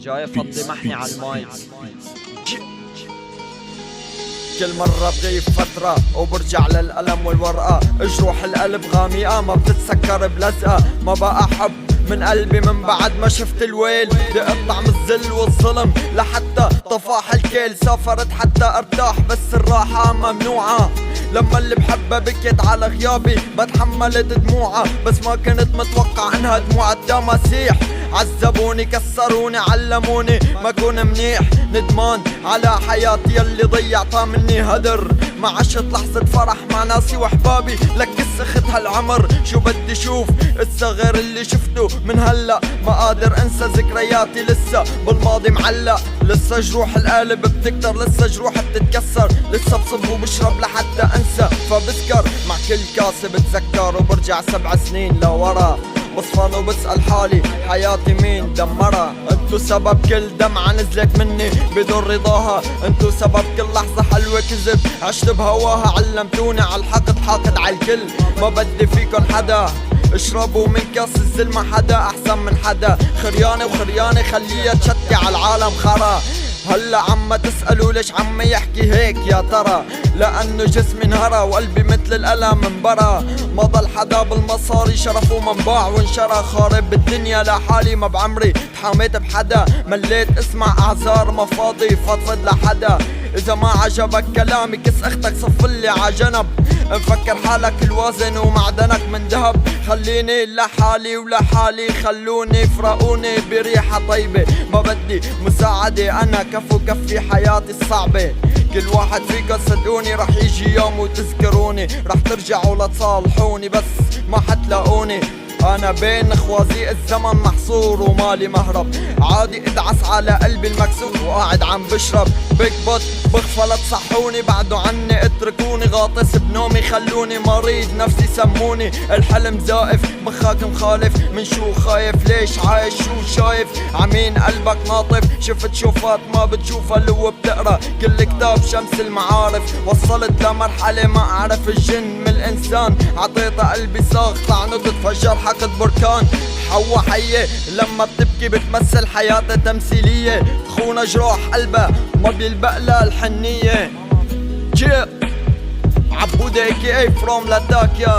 جاي افضي محني على الماي. كل مرة بغيب فترة وبرجع للألم والورقة، جروح القلب غامقة ما بتتسكر بلزقة. ما بقى أحب من قلبي من بعد ما شفت الويل، بدي اقطع من الذل والظلم لحتى طفاح الكيل. سافرت حتى ارتاح بس الراحة ممنوعة، لما اللي بحبها بكيت على غيابي بتحملت دموعها، بس ما كنت متوقع انها دموع التماسيح. عذبوني كسروني علموني ما كون منيح، ندمان على حياتي اللي ضيعتها مني هدر. ما عشت لحظة فرح مع ناسي وحبابي لك سخت هالعمر. شو بدي شوف اسا غير اللي شفته من هلا، ما قادر انسى ذكرياتي لسه بالماضي معلق. لسه جروح القلب بتكتر، لسه جروح بتتكسر، لسه بصب وبشرب لحتى انسى فبسكر. مع كل كاسة بتذكر وبرجع 7 سنين لورا، بصفن وبسأل حالي حياتي مين دمرها. انتو سبب كل دمعة نزلت مني بدون رضاها، انتو سبب كل لحظة حلوة كذب عشت بهواها. علمتوني عالحقد حاقد عالكل، ما بدي فيكن حدا. اشربوا من كاس الزل ما حدا احسن من حدا. خريانة وخريانة خليها تشتي عالعالم خرا. هلا عم تسألوا ليش عم يحكي هيك يا ترى، لأنه جسمي انهرى وقلبي مثل الألم منبرى. ما ضل حدا بالمصاري شرف ومنباع وانشرى، خارب الدنيا لحالي ما بعمري تحاميت بحدا. مليت اسمع اعذار ما فاضي فضفض لحدا. اذا ما عجبك كلامي كس اختك صفلي عجنب. مفكر حالك الوازن ومعدنك من ذهب، خليني لحالي ولحالي خلوني فرقوني بريحة طيبة. ما بدي مساعدة انا كفو كفي حياتي الصعبة. كل واحد فيكم صدقوني رح يجي يوم وتذكروني، رح ترجعوا لتصالحوني بس ما حتلاقوني. انا بين خوازيق الزمن محصور ومالي مهرب، عادي ادعس على قلبي المكسور وقاعد عم بشرب. بيك بوت بغفلت صحوني بعدوا عني اتركوني، غاطس بنومي خلوني مريض نفسي سموني. الحلم زائف مخاك مخالف، من شو خايف ليش عايش شو شايف. عمين قلبك ناطف شفت شوفات ما بتشوفها لو بتقرا كل كتاب شمس المعارف. وصلت لمرحلة ما اعرف الجن من الانسان، عطيتها قلبي صاغ طعنه تتفجر حقد بركان. حوا حية لما بتبكي بتمثل حياتها تمثيلية، خونا جروح قلبها ما بيلبق لها الحنية. عبودة AKA from لاتاكيا.